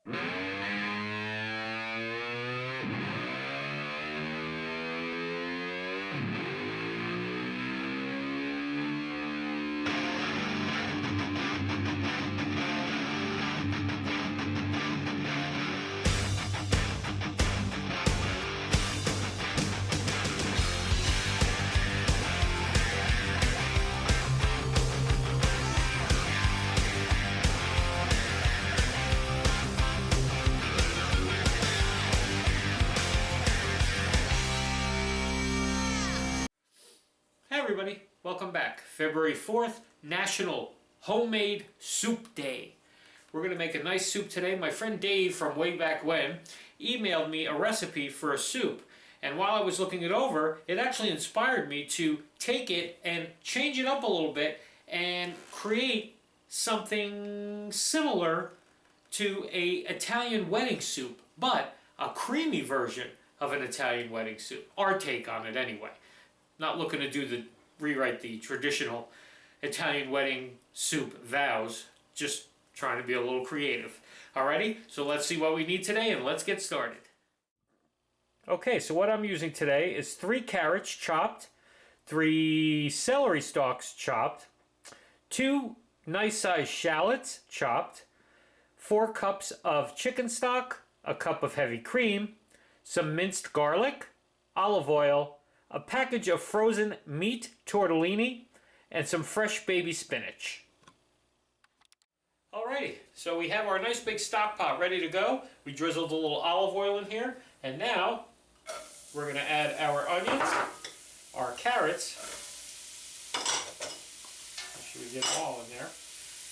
Hey everybody, welcome back. February 4th, National Homemade Soup Day. We're going to make a nice soup today. My friend Dave from way back when emailed me a recipe for a soup. And while I was looking it over, it actually inspired me to take it and change it up a little bit and create something similar to an Italian wedding soup, but a creamy version of an Italian wedding soup. Our take on it anyway. Not looking to rewrite the traditional Italian wedding soup vows, just trying to be a little creative. Alrighty, so let's see what we need today and let's get started. Okay, so what I'm using today is 3 carrots chopped, 3 celery stalks chopped, 2 nice sized shallots chopped, 4 cups of chicken stock, a cup of heavy cream, some minced garlic, olive oil, a package of frozen meat tortellini, and some fresh baby spinach. Alrighty, so we have our nice big stock pot ready to go. We drizzled a little olive oil in here, and now we're going to add our onions, our carrots, make sure we get them all in there,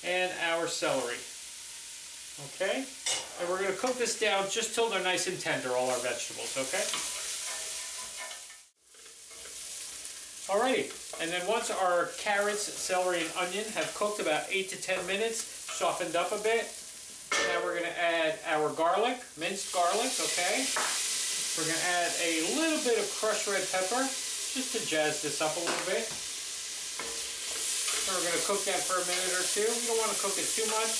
and our celery. Okay, and we're going to cook this down just till they're nice and tender, all our vegetables, okay? Alrighty, and then once our carrots, celery, and onion have cooked about 8 to 10 minutes, softened up a bit, now we're going to add our garlic, minced garlic, okay? We're going to add a little bit of crushed red pepper, just to jazz this up a little bit. And we're going to cook that for a minute or two. We don't want to cook it too much,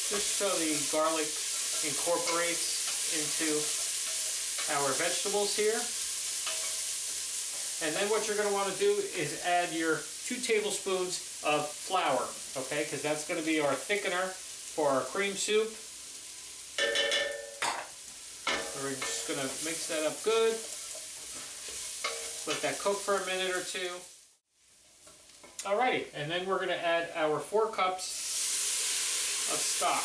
just so the garlic incorporates into our vegetables here. And then what you're going to want to do is add your 2 tablespoons of flour, okay? Because that's going to be our thickener for our cream soup. So we're just going to mix that up good. Let that cook for a minute or two. Alrighty, and then we're going to add our 4 cups of stock,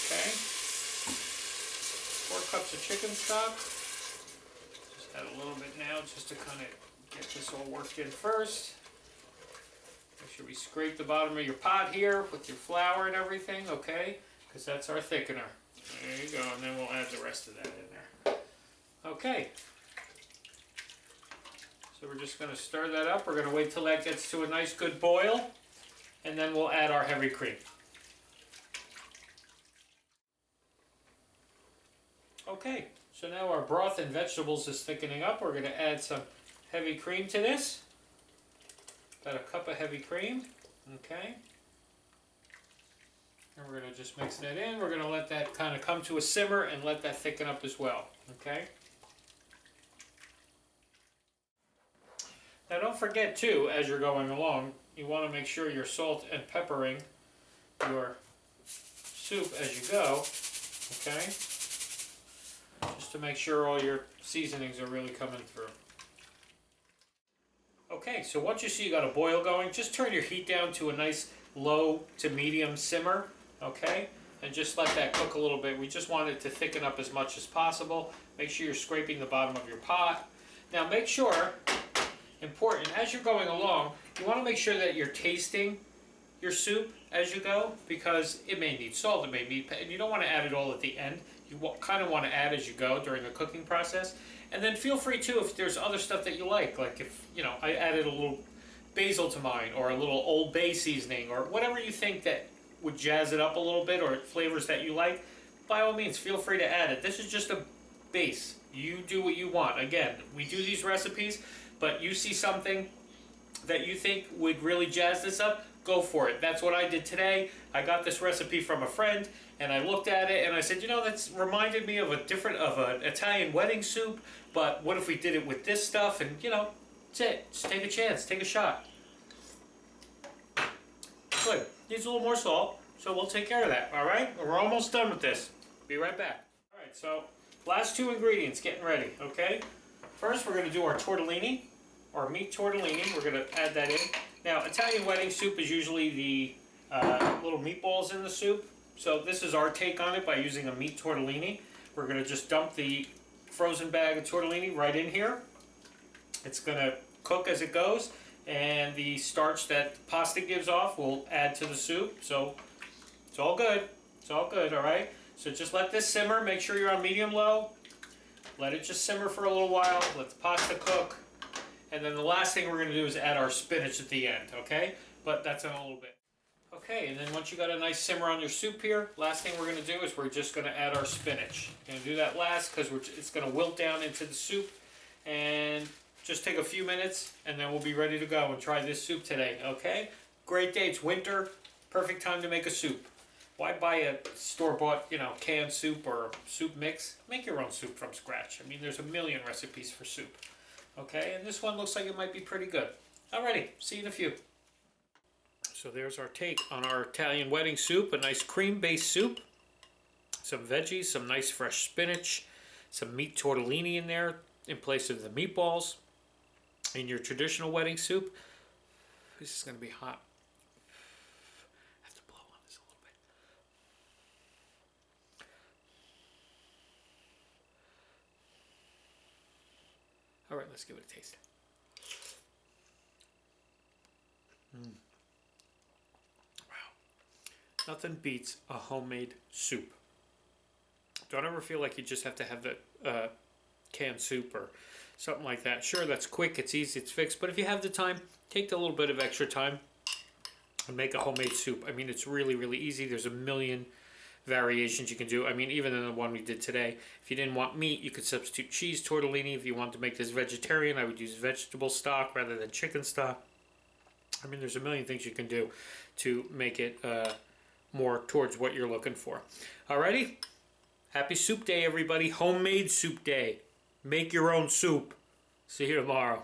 okay? 4 cups of chicken stock. Add a little bit now just to kind of get this all worked in first. Make sure we scrape the bottom of your pot here with your flour and everything, okay? Because that's our thickener. There you go, and then we'll add the rest of that in there. Okay. So we're just going to stir that up. We're going to wait till that gets to a nice good boil, and then we'll add our heavy cream. Okay. So now our broth and vegetables is thickening up. We're going to add some heavy cream to this. About a cup of heavy cream. Okay. And we're going to just mix that in. We're going to let that kind of come to a simmer and let that thicken up as well. Okay. Now don't forget too, as you're going along, you want to make sure you're salt and peppering your soup as you go. Okay. Just to make sure all your seasonings are really coming through. Okay, so once you see you got a boil going, just turn your heat down to a nice low to medium simmer, okay? And just let that cook a little bit. We just want it to thicken up as much as possible. Make sure you're scraping the bottom of your pot. Now make sure, important, as you're going along, you want to make sure that you're tasting your soup as you go, because it may need salt, it may need, and you don't want to add it all at the end. You kind of want to add as you go during the cooking process. And then feel free too, if there's other stuff that you like if, you know, I added a little basil to mine, or a little Old Bay seasoning, or whatever you think that would jazz it up a little bit, or flavors that you like, by all means, feel free to add it. This is just a base. You do what you want. Again, we do these recipes, but you see something that you think would really jazz this up, go for it. That's what I did today. I got this recipe from a friend, and I looked at it, and I said, you know, that's reminded me of an Italian wedding soup, but what if we did it with this stuff? And, you know, that's it. Just take a chance. Take a shot. Good. Needs a little more salt, so we'll take care of that, all right? We're almost done with this. Be right back. All right, so last two ingredients getting ready, okay? First, we're going to do our tortellini, or meat tortellini. We're going to add that in. Now, Italian wedding soup is usually the little meatballs in the soup. So this is our take on it by using a meat tortellini. We're going to just dump the frozen bag of tortellini right in here. It's going to cook as it goes, and the starch that pasta gives off will add to the soup. So it's all good. It's all good, all right? So just let this simmer. Make sure you're on medium-low. Let it just simmer for a little while. Let the pasta cook. And then the last thing we're going to do is add our spinach at the end, okay? But that's in a little bit. Okay, and then once you got a nice simmer on your soup here, last thing we're going to do is we're just going to add our spinach. Going to do that last because it's going to wilt down into the soup. And just take a few minutes, and then we'll be ready to go and try this soup today, okay? Great day. It's winter. Perfect time to make a soup. Why buy a store-bought, you know, canned soup or soup mix? Make your own soup from scratch. I mean, there's a million recipes for soup. Okay, and this one looks like it might be pretty good. Alrighty, see you in a few. So there's our take on our Italian wedding soup, a nice cream-based soup. Some veggies, some nice fresh spinach, some meat tortellini in there in place of the meatballs. In your traditional wedding soup. This is going to be hot. I have to blow on this a little bit. Alright, let's give it a taste. Wow. Nothing beats a homemade soup. Don't ever feel like you just have to have the canned soup or something like that. Sure, that's quick, it's easy, it's fixed, but if you have the time, take a little bit of extra time and make a homemade soup. I mean, it's really, really easy. There's a million variations you can do. I mean, even in the one we did today, if you didn't want meat, you could substitute cheese tortellini. If you want to make this vegetarian, I would use vegetable stock rather than chicken stock. I mean, there's a million things you can do to make it more towards what you're looking for. Alrighty? Happy Soup Day, everybody. Homemade Soup Day. Make your own soup. See you tomorrow.